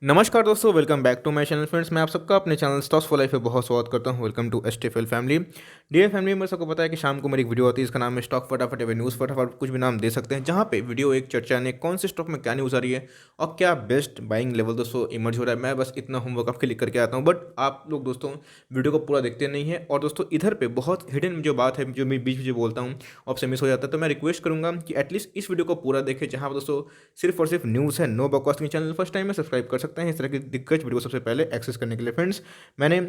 नमस्कार दोस्तों, welcome back to my channel friends. मैं आप सबका अपने चैनल स्टॉक्स फॉर लाइफ में बहुत स्वागत करता हूं। Welcome to STFL family. Dear family, मेरे सबको पता है कि शाम को मेरी एक वीडियो आती है, इसका नाम है स्टॉक फटाफट या न्यूज़ फटाफट, कुछ भी नाम दे सकते हैं, जहां पे वीडियो एक चर्चा ने कौन से स्टॉक में क्या न्यूज़ आ रही है और क्या बेस्ट बाइंग लेवल दोस्तों इमर्ज हो रहा है। मैं बस इतना होमवर्क आपके लिख करके आता हूँ, बट आप लोग दोस्तों वीडियो को पूरा देखते नहीं है। और दोस्तों इधर पे बहुत हिडन जो बात है, जो मैं बीच में जो बोलता हूँ आपसे मिस हो जाता है, तो मैं रिक्वेस्ट करूँगा कि एटलीस्ट इस वीडियो को पूरा देखें, जहाँ पर दोस्तों सिर्फ और सिर्फ न्यूज़ है, नो बकवास। की चैनल फर्स्ट टाइम में सब्सक्राइब कर सकते हैं इस तरह की दिग्गज वीडियो सबसे पहले एक्सेस करने के लिए। फ्रेंड्स, मैंने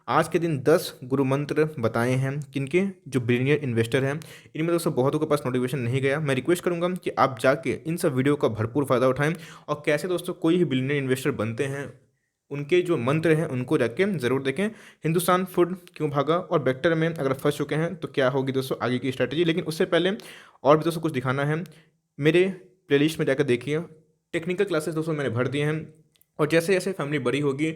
आज के दिन 10 गुरु मंत्र बताए हैं किनके जो बिलियनियर इन्वेस्टर हैं। इनमें दोस्तों बहुतों के पास नोटिफिकेशन नहीं गया। मैं रिक्वेस्ट करूंगा कि आप जाके इन सब वीडियो का भरपूर फायदा उठाएं और कैसे दोस्तों कोई भी बिलियनियर इन्वेस्टर बनते हैं, उनके जो मंत्र हैं उनको जाके जरूर देखें। हिंदुस्तान फूड क्यों भागा और वेक्टर में अगर फंस चुके हैं तो क्या होगी दोस्तों आगे की स्ट्रैटेजी। लेकिन उससे पहले और भी दोस्तों कुछ दिखाना है, मेरे प्लेलिस्ट में जाकर देखिए। टेक्निकल क्लासेस दोस्तों मैंने भर दिए हैं, और जैसे जैसे फैमिली बड़ी होगी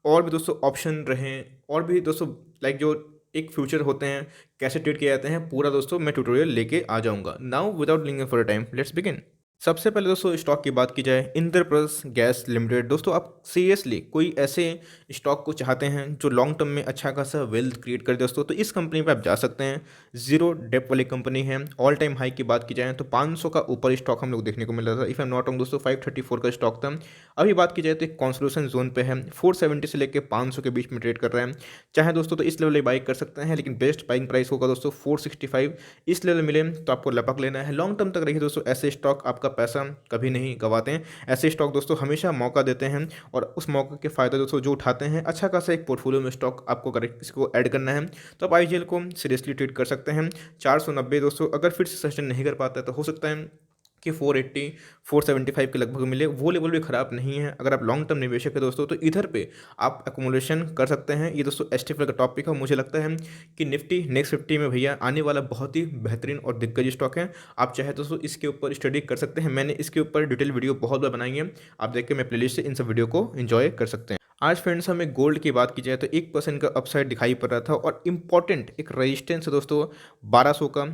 और भी दोस्तों ऑप्शन रहें, और भी दोस्तों लाइक जो एक फ्यूचर होते हैं कैसे ट्रेड किए जाते हैं, पूरा दोस्तों मैं ट्यूटोरियल लेके आ जाऊंगा। Now without linking for a time, let's begin. सबसे पहले दोस्तों स्टॉक की बात की जाए, इंद्रप्रस्थ गैस लिमिटेड। दोस्तों आप सीरियसली कोई ऐसे स्टॉक को चाहते हैं जो लॉन्ग टर्म में अच्छा खासा वेल्थ क्रिएट करे दोस्तों, तो इस कंपनी पे आप जा सकते हैं। जीरो डेप वाली कंपनी है। ऑल टाइम हाई की बात की जाए तो 500 का ऊपर स्टॉक हम लोग देखने को मिल रहा था। If I am not wrong दोस्तों 534 का स्टॉक था। अभी बात की जाए तो एक कॉन्सोलेशन जोन पे है, 470 से लेकर 500 के बीच में ट्रेड कर रहा है। चाहे दोस्तों तो इस लेवल बाई कर सकते हैं, लेकिन बेस्ट बाइंग प्राइस होगा दोस्तों 465। इस लेवल मिले तो आपको लपक लेना है। लॉन्ग टर्म तक रहिए दोस्तों, ऐसे स्टॉक आपका पैसा कभी नहीं गवाते हैं। ऐसे स्टॉक दोस्तों हमेशा मौका देते हैं, और उस मौके के फायदा दोस्तों जो उठाते हैं, अच्छा खासा एक पोर्टफोलियो में स्टॉक आपको इसको ऐड करना है। तो आप आईजीएल को सीरियसली ट्रीट कर सकते हैं। 490 दोस्तों अगर फिर से सस्टेन नहीं कर पाता है तो हो सकता है कि 480 475 के लगभग मिले। वो लेवल भी ख़राब नहीं है। अगर आप लॉन्ग टर्म निवेशक है दोस्तों तो इधर पे आप एकोमोडेशन कर सकते हैं। ये दोस्तों एसटीएफएल का टॉपिक है। मुझे लगता है कि निफ्टी नेक्स्ट 50 में भैया आने वाला बहुत ही बेहतरीन और दिग्गज स्टॉक है। आप चाहे दोस्तों इसके ऊपर स्टडी कर सकते हैं। मैंने इसके ऊपर डिटेल वीडियो बहुत बार बनाई है, आप देख के मैं प्लेलिस्ट से इन सब वीडियो को एंजॉय कर सकते हैं। आज फ्रेंड्स हमें गोल्ड की बात की जाए तो 1% का अपसाइड दिखाई पड़ रहा था, और इंपॉर्टेंट एक रेजिस्टेंस है दोस्तों 1200 का,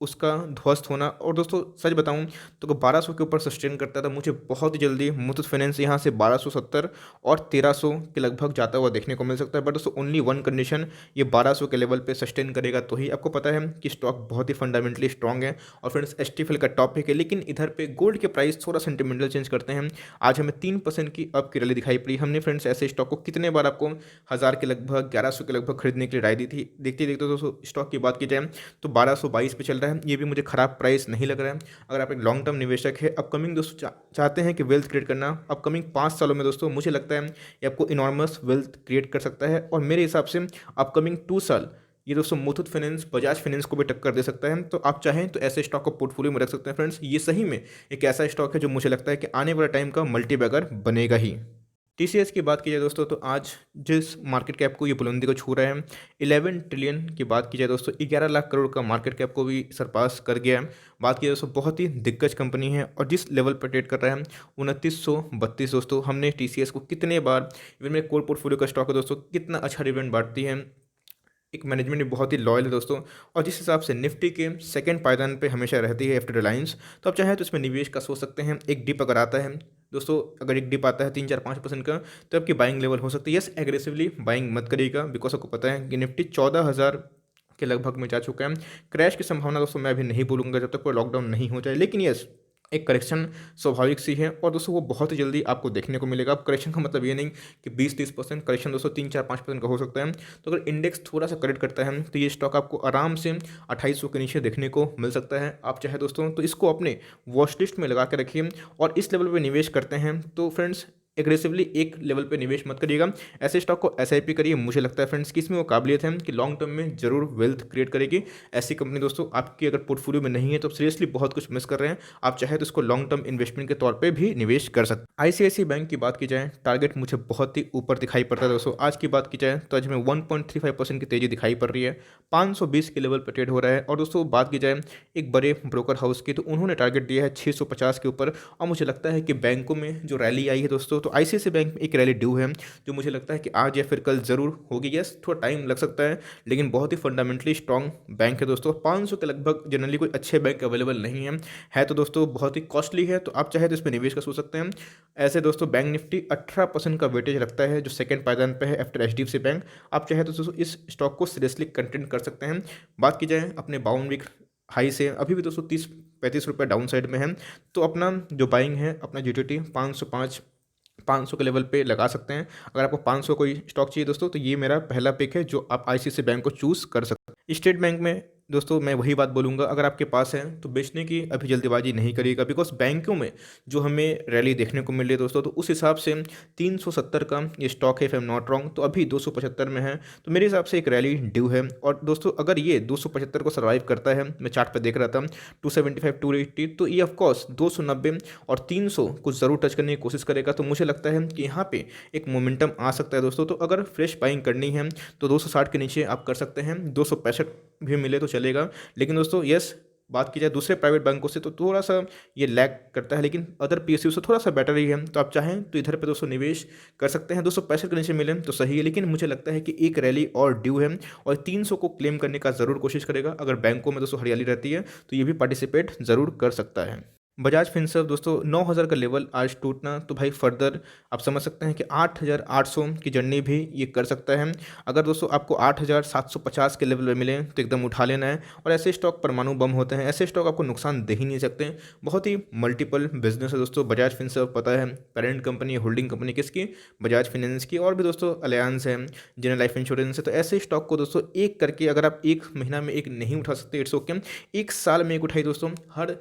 उसका ध्वस्त होना। और दोस्तों सच बताऊं तो 1200 के ऊपर सस्टेन करता था, मुझे बहुत ही जल्दी मुथूट फाइनेंस यहाँ से 1270 और 1300 के लगभग जाता हुआ देखने को मिल सकता है। बट दोस्तों ओनली वन कंडीशन, ये 1200 के लेवल पे सस्टेन करेगा तो ही। आपको पता है कि स्टॉक बहुत ही फंडामेंटली स्ट्रॉन्ग है, और फ्रेंड्स एसटीएफएल का टॉपिक है। लेकिन इधर पे गोल्ड के प्राइस थोड़ा सेंटिमेंटल चेंज करते हैं। आज हमें 3% की अप की रैली दिखाई पड़ी। हमने फ्रेंड्स ऐसे स्टॉक को कितने बार आपको 1000 के लगभग 1100 के लगभग खरीदने के लिए राय दी थी। देखते देखते दोस्तों स्टॉक की बात की जाए तो 1222 पे चल रहा है। ये भी मुझे खराब प्राइस नहीं लग रहा है। अगर आप एक लॉन्ग टर्म निवेशक है, अपकमिंग दोस्तों चाहते हैं कि वेल्थ क्रिएट करना, अपकमिंग 5 सालों में दोस्तों मुझे लगता है ये आपको इनॉर्मस वेल्थ क्रिएट कर सकता है। और मेरे हिसाब से अपकमिंग 2 साल ये दोस्तों मुथूट फाइनेंस बजाज फाइनेंस को भी टक्कर दे सकता है। तो आप चाहें तो ऐसे स्टॉक को पोर्टफोलियो में रख सकते हैं। फ्रेंड्स ये सही में एक ऐसा स्टॉक है जो मुझे लगता है कि आने वाला टाइम का मल्टी बैगर बनेगा ही। टीसीएस की बात की जाए दोस्तों तो आज जिस मार्केट कैप को ये बुलंदी को छू रहा है 11 ट्रिलियन की बात की जाए दोस्तों, 11 लाख करोड़ का मार्केट कैप को भी सरपास कर गया है। बात की जाए दोस्तों बहुत ही दिग्गज कंपनी है, और जिस लेवल पर ट्रेड कर रहा है 2932 दोस्तों। हमने टीसीएस को कितने बार, इवन मेरे कोर पोर्टफोलियो का स्टॉक है दोस्तों, कितना अच्छा डिविडेंड बांटती है। एक मैनेजमेंट भी बहुत ही लॉयल है दोस्तों, और जिस हिसाब से निफ्टी के सेकंड पायदान पे हमेशा रहती है आफ्टर रिलायंस, तो आप चाहे तो इसमें निवेश का सोच सकते हैं। एक डिप अगर आता है दोस्तों, अगर एक डिप आता है 3-4-5% का, तो आपकी बाइंग लेवल हो सकती है। यस, एग्रेसिवली बाइंग मत करिएगा, बिकॉज आपको पता है कि निफ्टी 14,000 के लगभग में जा चुका है। क्रैश की संभावना दोस्तों मैं अभी नहीं बोलूँगा जब तक कोई लॉकडाउन नहीं हो जाए, लेकिन यस एक करेक्शन स्वाभाविक सी है, और दोस्तों वो बहुत ही जल्दी आपको देखने को मिलेगा। अब करेक्शन का मतलब ये नहीं कि 20-30% करेक्शन दोस्तों 3-4-5% का हो सकता है। तो अगर इंडेक्स थोड़ा सा करेक्ट करता है तो ये स्टॉक आपको आराम से 2800 के नीचे देखने को मिल सकता है। आप चाहे दोस्तों तो इसको अपने वॉच लिस्ट में लगा के रखिए, और इस लेवल पर निवेश करते हैं तो फ्रेंड्स एग्रेसिवली एक लेवल पे निवेश मत करिएगा। ऐसे स्टॉक को एसआईपी करिए। मुझे लगता है फ्रेंड्स कि इसमें वो काबिलियत है कि लॉन्ग टर्म में जरूर वेल्थ क्रिएट करेगी। ऐसी कंपनी दोस्तों आपकी अगर पोर्टफोलियो में नहीं है तो सीरियसली बहुत कुछ मिस कर रहे हैं। आप चाहे तो इसको लॉन्ग टर्म इन्वेस्टमेंट के तौर पर भी निवेश कर सकते हैं। आईसीआईसी बैंक की बात की जाए, टारगेट मुझे बहुत ही ऊपर दिखाई पड़ता है दोस्तों। आज की बात की जाए तो आज में 1.35% की तेजी दिखाई पड़ रही है, 520 के लेवल पर ट्रेड हो रहा है। और दोस्तों बात की जाए एक बड़े ब्रोकर हाउस की, तो उन्होंने टारगेट दिया है 650 के ऊपर। और मुझे लगता है कि बैंकों में जो रैली आई है दोस्तों, तो आईसीआईसीआई बैंक में एक रैली ड्यू है जो मुझे लगता है कि आज या फिर कल ज़रूर होगी। यस, थोड़ा टाइम लग सकता है लेकिन बहुत ही फंडामेंटली स्ट्रॉन्ग बैंक है दोस्तों। 500 के लगभग जनरली कोई अच्छे बैंक अवेलेबल नहीं है तो दोस्तों बहुत ही कॉस्टली है, तो आप चाहे तो इसमें निवेश कर सोच सकते हैं। ऐसे दोस्तों बैंक निफ्टी 18% का वेटेज रखता है जो सेकंड पायदान पे है आफ्टर एचडीएफसी बैंक। आप चाहे तो दोस्तों इस स्टॉक को सीरियसली कंटेंट कर सकते हैं। बात की जाए अपने 52 वीक हाई से अभी भी दोस्तों 30-35 रुपये डाउन साइड में है, तो अपना जो बाइंग है अपना जीटीटी 500 के लेवल पे लगा सकते हैं। अगर आपको 500 कोई स्टॉक चाहिए दोस्तों तो ये मेरा पहला पिक है जो आप आईसीआईसीआई बैंक को चूज़ कर सकते हैं। स्टेट बैंक में दोस्तों मैं वही बात बोलूँगा, अगर आपके पास है तो बेचने की अभी जल्दीबाजी नहीं करिएगा, बिकॉज बैंकों में जो हमें रैली देखने को मिल रही है दोस्तों तो उस हिसाब से 370 का ये स्टॉक है if I am not wrong, तो अभी 275 में है, तो मेरे हिसाब से एक रैली ड्यू है। और दोस्तों अगर ये 275 को सर्वाइव करता है, मैं चार्ट पर देख रहा था 275 280, तो ये ऑफकोर्स 290 और 300 को ज़रूर टच करने की कोशिश करेगा। तो मुझे लगता है कि यहाँ पे एक मोमेंटम आ सकता है दोस्तों। तो अगर फ्रेश बाइंग करनी है तो 260 के नीचे आप कर सकते हैं, 265 भी मिले तो चलेगा। लेकिन दोस्तों यस, बात की जाए दूसरे प्राइवेट बैंकों से तो थोड़ा सा ये लैग करता है, लेकिन अदर पीएसयू से थोड़ा सा बेटर ही है। तो आप चाहें तो इधर पे दोस्तों निवेश कर सकते हैं। 265 के नीचे मिले तो सही है, लेकिन मुझे लगता है कि एक रैली और ड्यू है और 300 को क्लेम करने का ज़रूर कोशिश करेगा। अगर बैंकों में दोस्तों हरियाली रहती है तो ये भी पार्टिसिपेट ज़रूर कर सकता है। बजाज फिनसर्व दोस्तों 9000 का लेवल आज टूटना, तो भाई फर्दर आप समझ सकते हैं कि 8800 की जर्नी भी ये कर सकता है। अगर दोस्तों आपको 8750 के लेवल में मिले तो एकदम उठा लेना है। और ऐसे स्टॉक परमाणु बम होते हैं, ऐसे स्टॉक आपको नुकसान दे ही नहीं सकते। बहुत ही मल्टीपल बिजनेस है दोस्तों बजाज फिनसर्व, पता है पेरेंट कंपनी होल्डिंग कंपनी किसकी, बजाज फाइनेंस की, और भी दोस्तों अलियांस है, जनरल लाइफ इंश्योरेंस है। तो ऐसे स्टॉक को दोस्तों एक करके अगर आप एक महीना में एक नहीं उठा सकते इट्स ओके, एक साल में एक उठाई दोस्तों, हर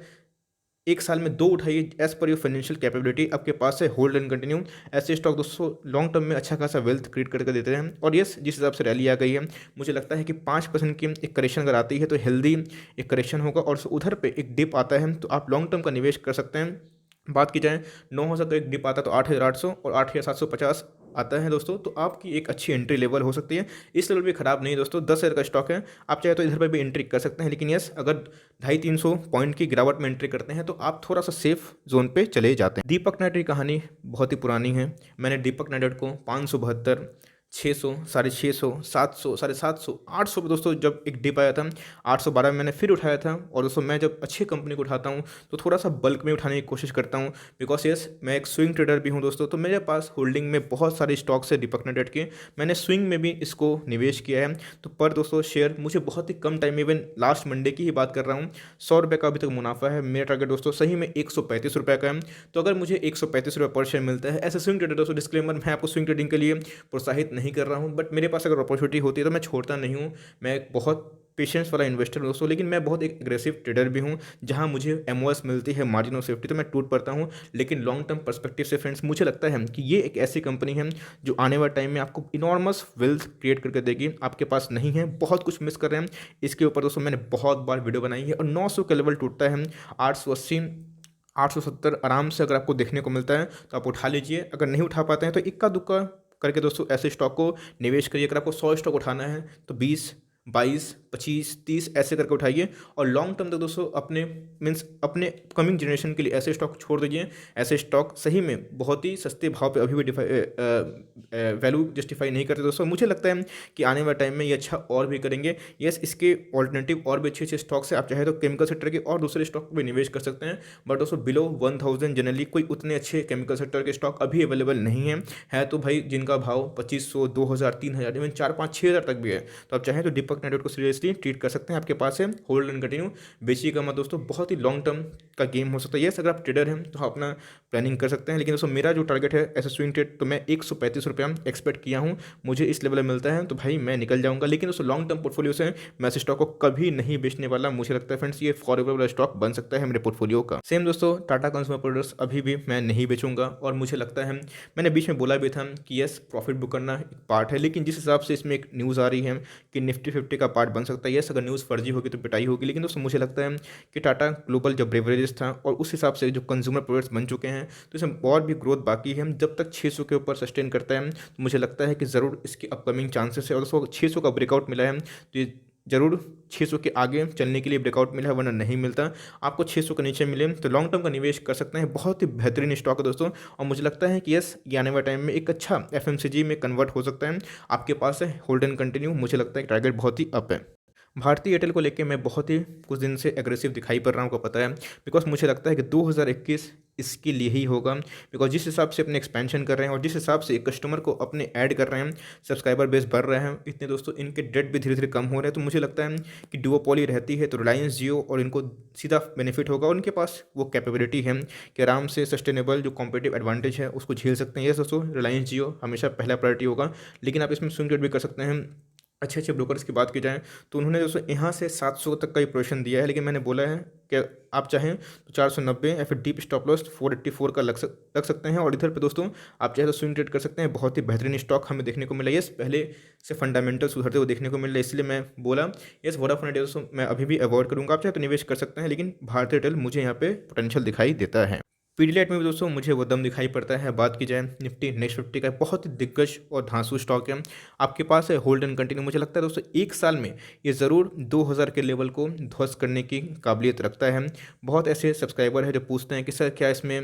एक साल में 2 उठाइए as per your financial capability आपके पास है, होल्ड एंड कंटिन्यू। ऐसे स्टॉक दोस्तों लॉन्ग टर्म में अच्छा खासा वेल्थ क्रिएट करके देते हैं। और यस, जिस हिसाब से रैली आ गई है मुझे लगता है कि 5% की एक करेक्शन अगर आती है तो हेल्दी एक करेक्शन होगा और उधर पे एक डिप आता है तो आप लॉन्ग टर्म का निवेश कर सकते हैं। बात की जाए 9000 का एक डिप आता है तो 8800 और 8750 आता है दोस्तों, तो आपकी एक अच्छी एंट्री लेवल हो सकती है। इस लेवल भी खराब नहीं है दोस्तों, 10,000 का स्टॉक है, आप चाहे तो इधर पर भी एंट्री कर सकते हैं। लेकिन यस, अगर 250-300 पॉइंट की गिरावट में एंट्री करते हैं तो आप थोड़ा सा सेफ जोन पे चले जाते हैं। दीपक नाइट की कहानी बहुत ही पुरानी है। मैंने दीपक नाइट को 572, 600, 650, 700, 750, 800 पे दोस्तों जब एक डिप आया था 812 में मैंने फिर उठाया था। और दोस्तों मैं जब अच्छी कंपनी को उठाता हूँ तो थोड़ा सा बल्क में उठाने की कोशिश करता हूँ, बिकॉज यस मैं एक स्विंग ट्रेडर भी हूँ दोस्तों। तो मेरे पास होल्डिंग में बहुत सारे स्टॉक्स है दीपक नाइट के, मैंने स्विंग में भी इसको निवेश किया है। तो पर दोस्तों शेयर मुझे बहुत ही कम टाइम, इवन लास्ट मंडे की ही बात कर रहा हूँ, 100 रुपये का अभी तक मुनाफा है। मेरा टारगेट दोस्तों सही में 135 रुपये का है। तो अगर मुझे 135 रुपये पर शेयर मिलता है एज ए स्विंग ट्रेडर दोस्तों, डिस्क्लेमर मैं आपको स्विंग ट्रेडिंग के लिए प्रोत्साहित नहीं कर रहा हूँ, बट मेरे पास अगर अपॉर्चुनिटी होती है तो मैं छोड़ता नहीं हूँ। मैं एक बहुत पेशेंस वाला इन्वेस्टर हूँ दोस्तों, लेकिन मैं बहुत एक एग्रेसिव ट्रेडर भी हूँ। जहाँ मुझे एमओएस मिलती है, मार्जिन ऑफ सेफ्टी, तो मैं टूट पड़ता हूँ। लेकिन लॉन्ग टर्म पर्सपेक्टिव से फ्रेंड्स मुझे लगता है कि ये एक ऐसी कंपनी है जो आने वाले टाइम में आपको इनॉर्मस वेल्थ क्रिएट करके देगी। आपके पास नहीं है, बहुत कुछ मिस कर रहे हैं। इसके ऊपर दोस्तों मैंने बहुत बार वीडियो बनाई है। और 900 का लेवल टूटता है, 880, 870 आराम से अगर आपको देखने को मिलता है तो आप उठा लीजिए। अगर नहीं उठा पाते हैं तो इक्का दुक्का करके दोस्तों ऐसे स्टॉक को निवेश करिए। अगर आपको 100 स्टॉक उठाना है तो 20, 22, 25, 30 ऐसे करके उठाइए। और लॉन्ग टर्म तक दोस्तों अपने मीन्स अपने कमिंग जनरेशन के लिए ऐसे स्टॉक छोड़ दीजिए। ऐसे स्टॉक सही में बहुत ही सस्ते भाव पे अभी भी वैल्यू जस्टिफाई नहीं करते दोस्तों। मुझे लगता है कि आने वाले टाइम में ये अच्छा और भी करेंगे। यस, इसके ऑल्टरनेटिव और भी अच्छे अच्छे स्टॉक्स हैं, आप चाहे तो केमिकल सेक्टर के और दूसरे स्टॉक पर भी निवेश कर सकते हैं। बट दोस्तों बिलो 1000 जनरली कोई उतने अच्छे केमिकल सेक्टर के स्टॉक अभी अवेलेबल नहीं है तो भाई जिनका भाव 2500, 2000, 3000, इवन 4-5-6 हज़ार तक भी है, तो आप चाहें तो दीपक नाइट को सीरियसली ट्रीट कर सकते हैं। आपके पास है, होल्ड एंड कंटिन्यू, बेचिएगा मत दोस्तों। बहुत ही लॉन्ग टर्म का गेम हो सकता है। यस, अगर आप ट्रेडर हैं तो आप अपना प्लानिंग कर सकते हैं। लेकिन दोस्तों मेरा जो टारगेट है ऐसे स्विंग ट्रेड, तो मैं 135 रुपये एक्सपेक्ट किया हूँ, मुझे इस लेवल में मिलता है तो भाई मैं निकल जाऊँगा। लेकिन दोस्तों लॉन्ग टर्म पोर्टफोलियो से मैं इस स्टॉक को कभी नहीं बेचने वाला। मुझे लगता है फ्रेंड्स ये फॉरएवर वाला स्टॉक बन सकता है मेरे पोर्टफोलियो का। सेम दोस्तों टाटा कंज्यूमर प्रोडक्ट्स अभी भी मैं नहीं बेचूंगा। और मुझे लगता है मैंने बीच में बोला भी था कि यस प्रॉफिट बुक करना एक पार्ट है, लेकिन जिस हिसाब से इसमें एक न्यूज़ आ रही है कि निफ्टी 50 का पार्ट बन सकता है, यस अगर न्यूज़ फर्जी होगी तो पिटाई होगी। लेकिन दोस्तों मुझे लगता है कि टाटा ग्लोबल जब ब्रेवरेजेस था और उस हिसाब से जो कंज्यूमर प्रोडक्ट्स बन चुके हैं तो इसमें और भी ग्रोथ बाकी है। जब तक 600 के ऊपर सस्टेन करता है तो मुझे लगता है कि ज़रूर इसकी अपकमिंग चांसेस है। और दोस्तों 600 का ब्रेकआउट मिला है तो ये ज़रूर 600 के आगे चलने के लिए ब्रेकआउट मिला है, वरना नहीं मिलता। आपको 600 के नीचे मिले तो लॉन्ग टर्म का निवेश कर सकते हैं। बहुत ही बेहतरीन स्टॉक है दोस्तों, और मुझे लगता है कि यस, ये आने वाले टाइम में एक अच्छा एफएमसीजी में कन्वर्ट हो सकता है। आपके पास है होल्ड एंड कंटिन्यू, मुझे लगता है कि टारगेट बहुत ही अप है। भारतीय एयरटेल को लेके मैं बहुत ही कुछ दिन से एग्रेसिव दिखाई पड़ रहा हूँ, आपको पता है, बिकॉज मुझे लगता है कि 2021 इसके लिए ही होगा। बिकॉज जिस हिसाब से अपने एक्सपेंशन कर रहे हैं और जिस हिसाब से कस्टमर को अपने ऐड कर रहे हैं, सब्सक्राइबर बेस बढ़ रहे हैं, इतने दोस्तों इनके डेट भी धीरे धीरे कम हो रहे हैं। तो मुझे लगता है कि डुओपोली रहती है तो रिलायंस जियो और इनको सीधा बेनिफिट होगा। उनके पास वो कैपेबिलिटी है कि आराम से सस्टेनेबल जो कॉम्पिटिटिव एडवांटेज है उसको झेल सकते हैं। ये दोस्तों रिलायंस जियो हमेशा पहला प्रायोरिटी होगा। लेकिन आप इसमें स्विंग ट्रेड भी कर सकते हैं। अच्छे अच्छे ब्रोकर्स की बात की जाए तो उन्होंने दोस्तों यहाँ से 700 तक का ही प्रोजेक्शन दिया है, लेकिन मैंने बोला है कि आप चाहें तो 490 या फिर डीप स्टॉप लॉस 484 का लग सकते हैं। और इधर पे दोस्तों आप चाहे तो स्विंग ट्रेड कर सकते हैं। बहुत ही बेहतरीन स्टॉक हमें देखने को मिला। यस, पहले से फंडामेंटल सुधरते हुए देखने को मिल रहा है, इसलिए मैं बोला यस वोडाफोन आइडिया दोस्तों मैं अभी भी अवॉइड करूँगा। आप चाहे तो निवेश कर सकते हैं, लेकिन भारतीय एयरटेल मुझे यहाँ पे पोटेंशियल दिखाई देता है। पीडीलाइट में भी दोस्तों मुझे वो दम दिखाई पड़ता है। बात की जाए निफ्टी नेक्स्ट 50 का, बहुत ही दिग्गज और धांसू स्टॉक है। आपके पास है होल्ड एंड कंटिन्यू। मुझे लगता है दोस्तों एक साल में ये ज़रूर 2000 के लेवल को ध्वस्त करने की काबिलियत रखता है। बहुत ऐसे सब्सक्राइबर हैं जो पूछते हैं कि सर क्या इसमें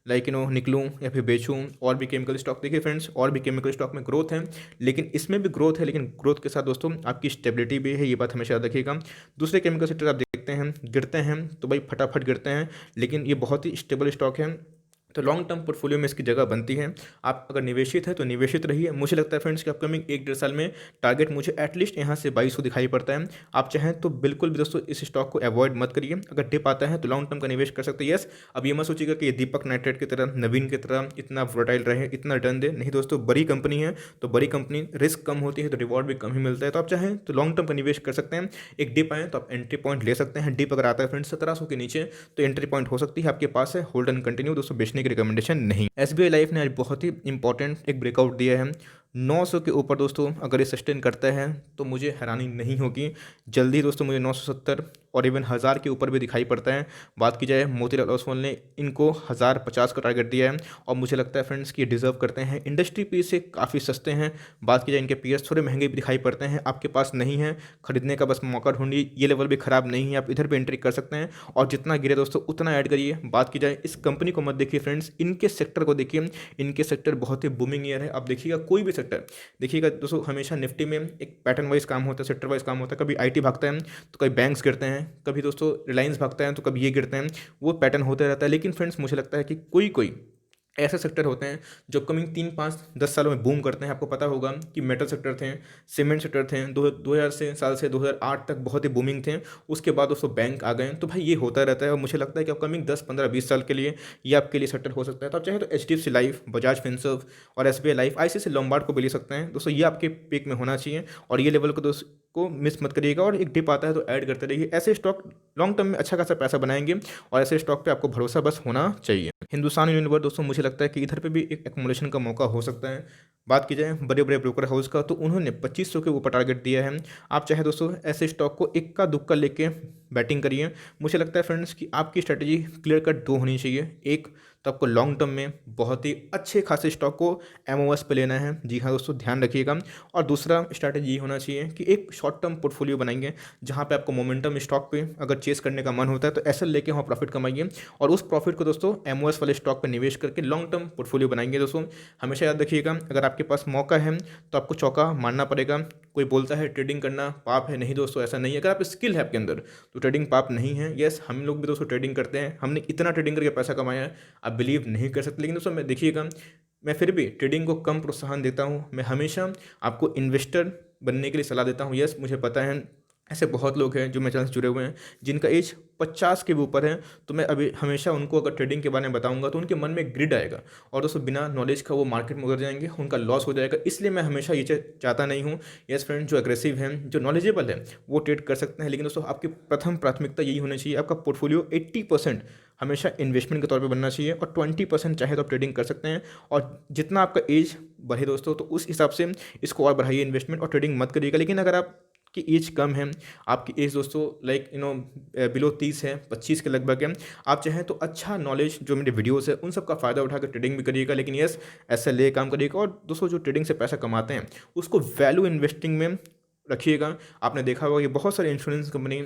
निकलूँ या फिर बेचूँ। और भी केमिकल स्टॉक, देखिए फ्रेंड्स, और भी केमिकल स्टॉक में ग्रोथ है, लेकिन इसमें भी ग्रोथ है, लेकिन ग्रोथ के साथ दोस्तों आपकी स्टेबिलिटी भी है। ये बात हमेशा याद रखिएगा। दूसरे केमिकल सेक्टर आप देखते हैं गिरते हैं तो भाई फटाफट गिरते हैं, लेकिन ये बहुत ही स्टेबल स्टॉक है। तो लॉन्ग टर्म पोर्टफोलियो में इसकी जगह बनती है। आप अगर निवेशित है तो निवेशित रहिए। मुझे लगता है फ्रेंड्स कि अपकमिंग 1-1.5 साल में टारगेट मुझे एटलीस्ट यहाँ से 2200 दिखाई पड़ता है। आप चाहें तो बिल्कुल भी दोस्तों इस स्टॉक को अवॉइड मत करिए। अगर डिप आता है तो लॉन्ग टर्म का निवेश कर सकते हैं। यस, अब ये मत सोचिएगा कि ये दीपक नाइट्रेट की तरह, नवीन की तरह इतना वोलेटाइल रहे, इतना रिटर्न दे। नहीं दोस्तों, बड़ी कंपनी है तो बड़ी कंपनी रिस्क कम होती है तो रिवॉर्ड भी कम ही मिलता है। तो आप चाहें तो लॉन्ग टर्म का निवेश कर सकते हैं। एक डिप आए तो आप एंट्री पॉइंट ले सकते हैं। डिप अगर आता है फ्रेंड्स 1700 के नीचे तो एंट्री पॉइंट हो सकती है आपके पास है। होल्ड एंड कंटिन्यू दोस्तों बेचने की रिकमेंडेशन नहीं। एसबीआई लाइफ ने आज बहुत ही इंपॉर्टेंट एक ब्रेकआउट दिया है 900 के ऊपर दोस्तों। अगर ये सस्टेन करता है तो मुझे हैरानी नहीं होगी। जल्दी दोस्तों मुझे 970 और इवन 1000 के ऊपर भी दिखाई पड़ता है। बात की जाए मोतीलाल ओसवाल ने इनको 1050 का टारगेट दिया है, और मुझे लगता है फ्रेंड्स कि ये डिजर्व करते हैं। इंडस्ट्री पी से काफ़ी सस्ते हैं। बात की जाए इनके पीएस थोड़े महंगे भी दिखाई पड़ते हैं। आपके पास नहीं है खरीदने का, बस मौका ढूंढिए। ये लेवल भी ख़राब नहीं है, आप इधर पे एंट्री कर सकते हैं और जितना गिरे दोस्तों उतना ऐड करिए। बात की जाए इस कंपनी को मत देखिए फ्रेंड्स, इनके सेक्टर को देखिए। इनके सेक्टर बहुत ही बूमिंग ईयर है। आप देखिएगा कोई भी सेक्टर देखिएगा दोस्तों, हमेशा निफ्टी में एक पैटर्न वाइज काम होता है, सेक्टर वाइज काम होता है। कभी आईटी भागता है तो कभी बैंक्स गिरते हैं, कभी दोस्तों रिलायंस भागता है तो कभी ये गिरते हैं। वो पैटर्न होता रहता है। लेकिन फ्रेंड्स मुझे लगता है कि कोई कोई ऐसे सेक्टर होते हैं जो कमिंग 3-5-10 सालों में बूम करते हैं। आपको पता होगा कि मेटल सेक्टर थे, सीमेंट सेक्टर थे, 2000 से 2008 तक बहुत ही बूमिंग थे। उसके बाद दोस्तों बैंक आ गए। तो भाई ये होता रहता है, और मुझे लगता है कि अपकमिंग 10-15-20 साल के लिए ये आपके लिए सेक्टर हो सकता है। तो आप चाहे तो HDFC लाइफ, बजाज फिनसर्व और SBI लाइफ, ICICI लोम्बार्ड को भी ले सकते हैं दोस्तों। ये आपके पिक में होना चाहिए, और ये लेवल को दोस्त को मिस मत करिएगा। और एक डिप आता है तो ऐड करते रहिए। ऐसे स्टॉक लॉन्ग टर्म में अच्छा खासा पैसा बनाएंगे, और ऐसे स्टॉक पे आपको भरोसा बस होना चाहिए। हिंदुस्तान यूनिलीवर दोस्तों मुझे लगता है कि इधर पे भी एक एक्मुलेशन का मौका हो सकता है। बात की जाए बड़े बड़े ब्रोकर हाउस का तो उन्होंने 2500 के ऊपर टारगेट दिया है। आप चाहे दोस्तों ऐसे स्टॉक को इक्का दुक्का लेके बैटिंग करिए। मुझे लगता है फ्रेंड्स कि आपकी स्ट्रैटेजी क्लियर कट 2 होनी चाहिए। एक तो आपको लॉन्ग टर्म में बहुत ही अच्छे खासे स्टॉक को एमओएस पे लेना है, जी हाँ दोस्तों ध्यान रखिएगा। और दूसरा स्ट्रैटेजी ये होना चाहिए कि एक शॉर्ट टर्म पोर्टफोलियो बनाएंगे, जहाँ पे आपको मोमेंटम स्टॉक पे अगर चेस करने का मन होता है तो एसएल लेके वहाँ प्रॉफिट कमाइए, और उस प्रॉफिट को दोस्तों एमओएस वाले स्टॉक पर निवेश करके लॉन्ग टर्म पोर्टफोलियो बनाएंगे। दोस्तों हमेशा याद रखिएगा, अगर आपके पास मौका है तो आपको चौका मारना पड़ेगा। कोई बोलता है ट्रेडिंग करना पाप है, नहीं दोस्तों ऐसा नहीं है। अगर आप स्किल है आपके अंदर तो ट्रेडिंग पाप नहीं है। यस, हम लोग भी दोस्तों ट्रेडिंग करते हैं, हमने इतना ट्रेडिंग करके पैसा कमाया है आप बिलीव नहीं कर सकते। लेकिन दोस्तों मैं देखिएगा, मैं फिर भी ट्रेडिंग को कम प्रोत्साहन देता हूँ। मैं हमेशा आपको इन्वेस्टर बनने के लिए सलाह देता हूँ। यस, मुझे पता है ऐसे बहुत लोग हैं जो मेरे चैनल से जुड़े हुए हैं जिनका एज 50 के भी ऊपर है, तो मैं अभी हमेशा उनको अगर ट्रेडिंग के बारे में बताऊंगा तो उनके मन में ग्रिड आएगा, और दोस्तों बिना नॉलेज का वो मार्केट में उतर जाएंगे, उनका लॉस हो जाएगा। इसलिए मैं हमेशा ये चाहता नहीं हूँ। यस फ्रेंड, जो एग्रेसिव हैं, जो नॉलेजेबल है वो ट्रेड कर सकते हैं, लेकिन दोस्तों आपकी प्रथम प्राथमिकता यही होनी चाहिए, आपका पोर्टफोलियो 80% हमेशा इन्वेस्टमेंट के तौर पे बनना चाहिए, और 20% चाहे तो आप ट्रेडिंग कर सकते हैं। और जितना आपका एज बढ़े दोस्तों तो उस हिसाब से इसको और बढ़ाइए इन्वेस्टमेंट, और ट्रेडिंग मत करिएगा। लेकिन अगर आप की एज कम है, आपकी एज दोस्तों लाइक बिलो 30 है, 25 के लगभग है, आप चाहें तो अच्छा नॉलेज जो मेरे वीडियोस है उन सब का फ़ायदा उठाकर ट्रेडिंग भी करिएगा। लेकिन यस, ऐसे ले काम करिएगा। और दोस्तों जो ट्रेडिंग से पैसा कमाते हैं उसको वैल्यू इन्वेस्टिंग में रखिएगा। आपने देखा होगा कि बहुत सारे इंश्योरेंस कंपनी,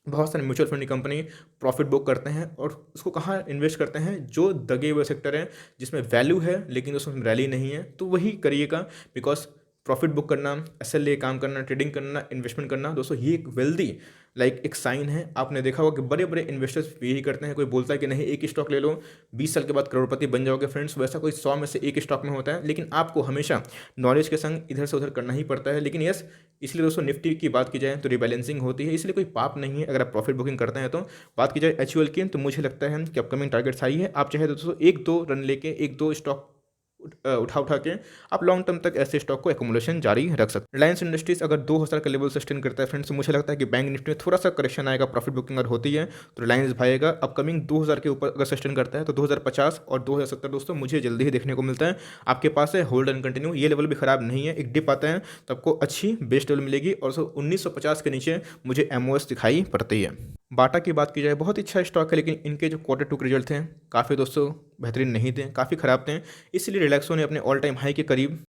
बहुत सारे म्यूचुअल फंड की कंपनी प्रॉफिट बुक करते हैं और उसको कहाँ इन्वेस्ट करते हैं, जो दगे हुए सेक्टर है जिसमें वैल्यू है लेकिन उसमें रैली नहीं है, तो वही करिएगा। बिकॉज प्रॉफिट बुक करना, एसएल लिए काम करना, ट्रेडिंग करना, इन्वेस्टमेंट करना दोस्तों, ये एक वेल्दी एक साइन है। आपने देखा होगा कि बड़े बड़े इन्वेस्टर्स भी यही करते हैं। कोई बोलता है कि नहीं एक स्टॉक ले लो, 20 साल के बाद करोड़पति बन जाओगे फ्रेंड्स, वैसा कोई 100 में से एक स्टॉक में होता है। लेकिन आपको हमेशा नॉलेज के संग इधर से उधर करना ही पड़ता है। लेकिन यस, इसलिए दोस्तों निफ्टी की बात की जाए तो रिबैलेंसिंग होती है, इसलिए कोई पाप नहीं है अगर आप प्रॉफिट बुकिंग करते हैं। तो बात की जाए एचयूएल की, तो मुझे लगता है कि अपकमिंग टारगेट्स हाई है। आप चाहे दोस्तों एक दो रन लेके, एक दो स्टॉक उठा के आप लॉन्ग टर्म तक ऐसे स्टॉक को एक्यूमुलेशन जारी रख सकते हैं। रिलायंस इंडस्ट्रीज अगर 2000 का लेवल सस्टेन करता है फ्रेंड्स, तो मुझे लगता है कि बैंक निफ्टी में थोड़ा सा करेक्शन आएगा, प्रॉफिट बुकिंग अगर होती है तो रिलायंस भागेगा। अपकमिंग 2000 के ऊपर अगर सस्टेन करता है तो 2050 और 2070 दोस्तों मुझे जल्दी ही देखने को मिलता है। आपके पास है होल्ड एंड कंटिन्यू, ये लेवल भी खराब नहीं है। एक डिप आता है तो आपको अच्छी बेस्ट लेवल मिलेगी और 1950 के नीचे मुझे एमओएस दिखाई पड़ती है। बाटा की बात की जाए, बहुत अच्छा स्टॉक है, लेकिन इनके जो क्वार्टर 2 के रिजल्ट थे काफ़ी दोस्तों बेहतरीन नहीं थे, काफ़ी ख़राब थे। इसलिए रिलैक्सो ने अपने ऑल टाइम हाई के करीब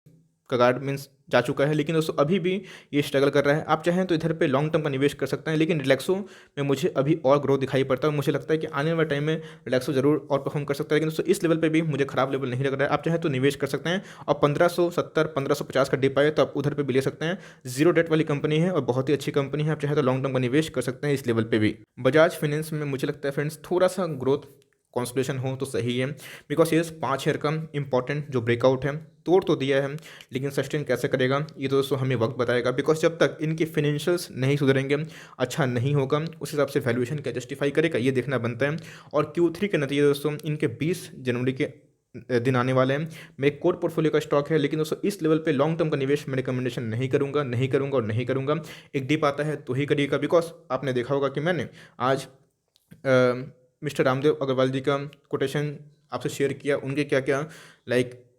कगार मीन्स जा चुका है, लेकिन दोस्तों अभी भी ये स्ट्रगल कर रहा है। आप चाहें तो इधर पे लॉन्ग टर्म का निवेश कर सकते हैं, लेकिन रिलैक्सो में मुझे अभी और ग्रोथ दिखाई पड़ता है। मुझे लगता है कि आने वाले टाइम में रिलैक्सो जरूर और परफॉर्म कर सकता है, लेकिन दोस्तों इस लेवल पे भी मुझे खराब लेवल नहीं लग रहा है। आप चाहें तो निवेश कर सकते हैं और 1570 1550 का डिप आए तो आप उधर पर भी ले सकते हैं। जीरो डेट वाली कंपनी है और बहुत ही अच्छी कंपनी है। आप चाहे तो लॉन्ग टर्म का निवेश कर सकते हैं इस लेवल पर भी। बजाज फाइनेंस में मुझे लगता है फ्रेंड्स थोड़ा सा ग्रोथ कॉन्सोलेशन हो तो सही है, बिकॉज ये 5 ईयर का इंपॉर्टेंट जो ब्रेकआउट है तोड़ तो दिया है, लेकिन सस्टेन कैसे करेगा ये तो दोस्तों हमें वक्त बताएगा। बिकॉज जब तक इनके फिनेंशियल्स नहीं सुधरेंगे, अच्छा नहीं होगा, उस हिसाब से वैल्यूएशन क्या जस्टिफाई करेगा ये देखना बनता है। और Q3 के नतीजे दोस्तों इनके 20 जनवरी के दिन आने वाले हैं। मेरे कोर पोर्टफोलियो का स्टॉक है, लेकिन दोस्तों इस लेवल पे लॉन्ग टर्म का निवेश मैं रिकमेंडेशन नहीं करूंगा, नहीं करूंगा और नहीं करूंगा। एक डिप आता है तो ही करिएगा, बिकॉज आपने देखा होगा कि मैंने आज मिस्टर रामदेव अग्रवाल जी का कोटेशन आपसे शेयर किया। उनके क्या क्या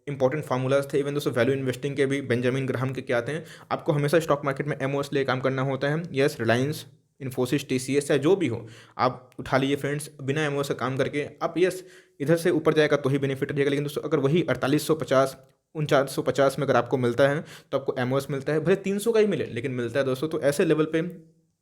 इंपॉर्टेंट फार्मूलाज थे। इवन दोस्तों वैल्यू इन्वेस्टिंग के भी बेंजामिन ग्राहम के क्या आते हैं। आपको हमेशा स्टॉक मार्केट में एमओएस लिए काम करना होता है। यस, रिलायंस, इन्फोसिस, टीसीएस या जो भी हो आप उठा लीजिए फ्रेंड्स, बिना एमओएस का काम करके आप यस इधर से ऊपर जाएगा तो ही बेनिफिट रहेगा। लेकिन दोस्तों अगर वही 4850 4950 में अगर आपको मिलता है तो आपको एमओएस मिलता है, भले 300 का ही मिले लेकिन मिलता है दोस्तों। तो ऐसे लेवल पे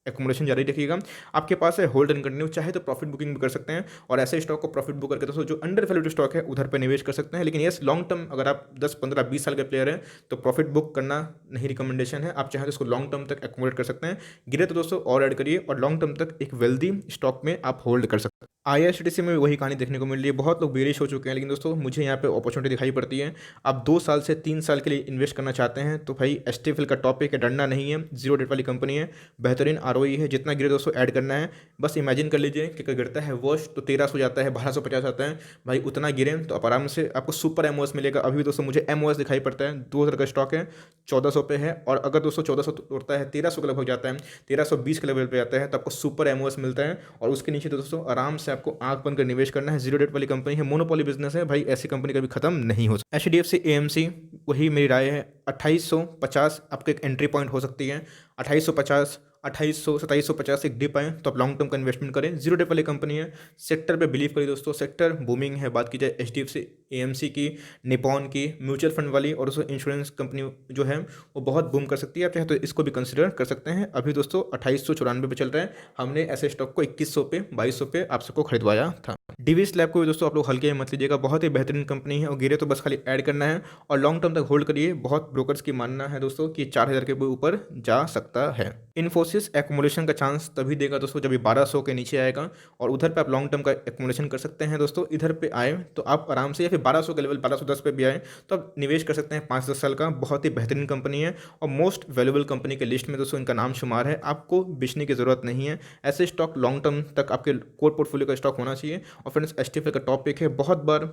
एकोमोडेशन जारी रखिएगा। आपके पास है होल्ड एंड कंटिन्यू, चाहे तो प्रॉफिट बुकिंग भी कर सकते हैं और ऐसे स्टॉक को प्रॉफिट बुक करके दोस्तों जो अंडर वैल्यूड स्टॉक है उधर पर निवेश कर सकते हैं। लेकिन यस, लॉन्ग टर्म अगर आप 10 15 20 साल के प्लेयर हैं तो प्रॉफिट बुक करना नहीं रिकमेंडेशन है। आप चाहें तो इसको लॉन्ग टर्म तक एकोमोडेट कर सकते हैं। गिरे तो दोस्तों और ऐड करिए और लॉन्ग टर्म तक एक वेल्दी स्टॉक में आप होल्ड कर सकते हैं। आईआरसीटीसी में भी वही कहानी देखने को मिल रही है। बहुत लोग बेरिश हो चुके हैं, लेकिन दोस्तों मुझे यहाँ पे अपॉर्चुनिटी दिखाई पड़ती है। आप 2 साल से 3 साल के लिए इन्वेस्ट करना चाहते हैं तो भाई एसटीएफएल का टॉपिक है, डरना नहीं है। जीरो डेट वाली कंपनी है, बेहतरीन आरओई है। जितना गिरे दोस्तों ऐड करना है। बस इमेजिन कर लीजिए कि अगर गिरता है वर्स्ट तो 1300 जाता है, 1250 आता है, भाई उतना गिरे तो आप आराम से आपको सुपर एमओएस मिलेगा। अभी भी दोस्तों मुझे एमओएस दिखाई पड़ता है, 2000 का स्टॉक है, 1400 पे है। और अगर दोस्तों 1400 तोड़ता है, 1300 के लगभग जाता है, 1320 के लेवल पे आता है तो आपको सुपर एमओएस मिलता है। और उसके नीचे दोस्तों आराम से आपको आंख बंद कर निवेश करना है। जीरो डेट वाली कंपनी है, मोनोपोली बिजनेस है भाई, ऐसी कंपनी कभी खत्म नहीं हो सकती। एचडीएफसी एएमसी, वही मेरी राय है। 2850 आपका एक एंट्री पॉइंट हो सकती है। 2850 2800 2750 एक डिप आए तो आप लॉन्ग टर्म का इन्वेस्टमेंट करें। जीरो डेट वाली कंपनी है, सेक्टर पे बिलीव करिए दोस्तों, सेक्टर बूमिंग है। बात की जाए एचडीएफसी एएमसी की, निपॉन की, म्यूचुअल फंड वाली और उसको इंश्योरेंस कंपनी जो है वो बहुत बूम कर सकती है। आप चाहे तो इसको भी कंसिडर कर सकते हैं। अभी दोस्तों 2894 पे चल रहा है। हमने ऐसे स्टॉक को 2100 पे 2200 पे आप सबको खरीदवाया था। डिवीस लैब को भी दोस्तों आप लोग हल्के में मत लीजिएगा, बहुत ही बेहतरीन कंपनी है और गिरे तो बस खाली ऐड करना है और लॉन्ग टर्म तक होल्ड करिए। बहुत ब्रोकर्स की मानना है दोस्तों कि 4000 के ऊपर जा सकता है। इन्फोसिस एक्यूमुलेशन का चांस तभी देगा दोस्तों जब ये 1200 के नीचे आएगा और उधर पे आप लॉन्ग टर्म का एक्यूमुलेशन कर सकते हैं दोस्तों। इधर पे आए तो आप आराम से, या फिर 1200 के लेवल 1210 पे भी आए तो आप निवेश कर सकते हैं 5-10 साल का। बहुत ही बेहतरीन कंपनी है और मोस्ट वैल्यूएबल कंपनी के लिस्ट में दोस्तों इनका नाम शुमार है। आपको बेचने की जरूरत नहीं है। ऐसे स्टॉक लॉन्ग टर्म तक आपके कोर पोर्टफोलियो का स्टॉक होना चाहिए। और फ्रेंड्स एचटीएफएल का टॉपिक है, बहुत बार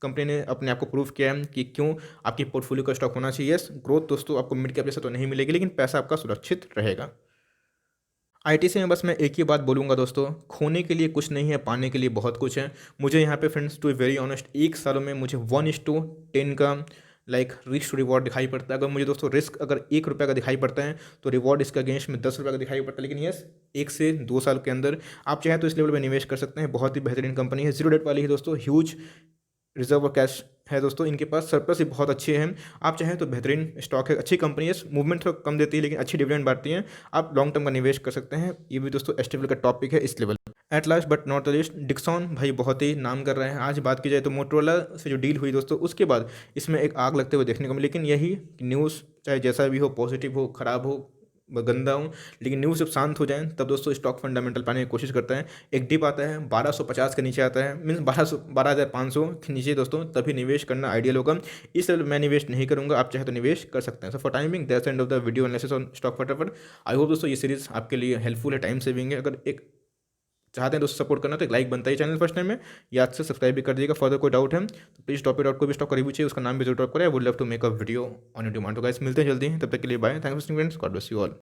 कंपनी ने अपने आप को प्रूव किया है कि क्यों आपकी पोर्टफोलियो का स्टॉक होना चाहिए। यस, ग्रोथ दोस्तों आपको मिड कैप जैसा तो नहीं मिलेगी, लेकिन पैसा आपका सुरक्षित रहेगा। आईटीसी में बस मैं एक ही बात बोलूँगा दोस्तों, खोने के लिए कुछ नहीं है, पाने के लिए बहुत कुछ है। मुझे यहाँ पे friends to be very honest 1 सालों में मुझे 1:10 का रिस्क टू रिवॉर्ड दिखाई पड़ता है। अगर मुझे दोस्तों रिस्क अगर 1 रुपये का दिखाई पड़ता है तो रिवॉर्ड इसका अगेंस्ट में 10 रुपये का दिखाई पड़ता है। लेकिन यस, 1 से 2 साल के अंदर आप चाहें तो इस लेवल पर निवेश कर सकते हैं। बहुत ही बेहतरीन कंपनी है, जीरो डेट वाली है दोस्तों, ह्यूज रिजर्व और कैश है दोस्तों, इनके पास सरप्लस ही बहुत अच्छे हैं। आप चाहें तो बेहतरीन स्टॉक है, अच्छी कंपनी है, मूवमेंट थोड़ा कम देती है लेकिन अच्छी डिविडेंड बांटती हैं। आप लॉन्ग टर्म का निवेश कर सकते हैं। ये भी दोस्तों एसटीएफएल का टॉपिक है इस level. At last but not the least, Dixon भाई बहुत ही नाम कर रहे हैं। आज बात की जाए तो मोटरोला से जो डील हुई दोस्तों, उसके बाद इसमें एक आग लगते हुए देखने को मिली। लेकिन यही न्यूज़ चाहे जैसा भी हो, पॉजिटिव हो, खराब हो, गंदा हो, लेकिन न्यूज़ जब शांत हो जाए तब दोस्तों स्टॉक फंडामेंटल पाने की कोशिश करता है। एक डिप आता है 1250 के नीचे आता है, मीन्स 12,500 के नीचे दोस्तों, तभी निवेश करना आइडियल होगा। इस लेवल मैं निवेश नहीं करूंगा, आप चाहे तो निवेश कर सकते हैं। So for timing that's end of the video analysis on stock फटाफट। आई होप दोस्तों ये सीरीज आपके लिए हेल्पफुल है, टाइम सेविंग है। अगर एक चाहते हैं दोस्तों सपोर्ट करना तो एक लाइक बनता है चैनल फर्स्ट टाइम में, याद से सब्सक्राइब भी कर दीजिएगा। फर्दर कोई डाउट है तो प्लीज टॉप इट आउट, कोई भी स्टॉक का रिव्यू चाहिए उसका नाम भी जरूर ड्रॉप करें। I would love to make a video on your demand. तो गाइस मिलते हैं जल्दी, तब तक के लिए bye, thanks for watching friends, God bless you all.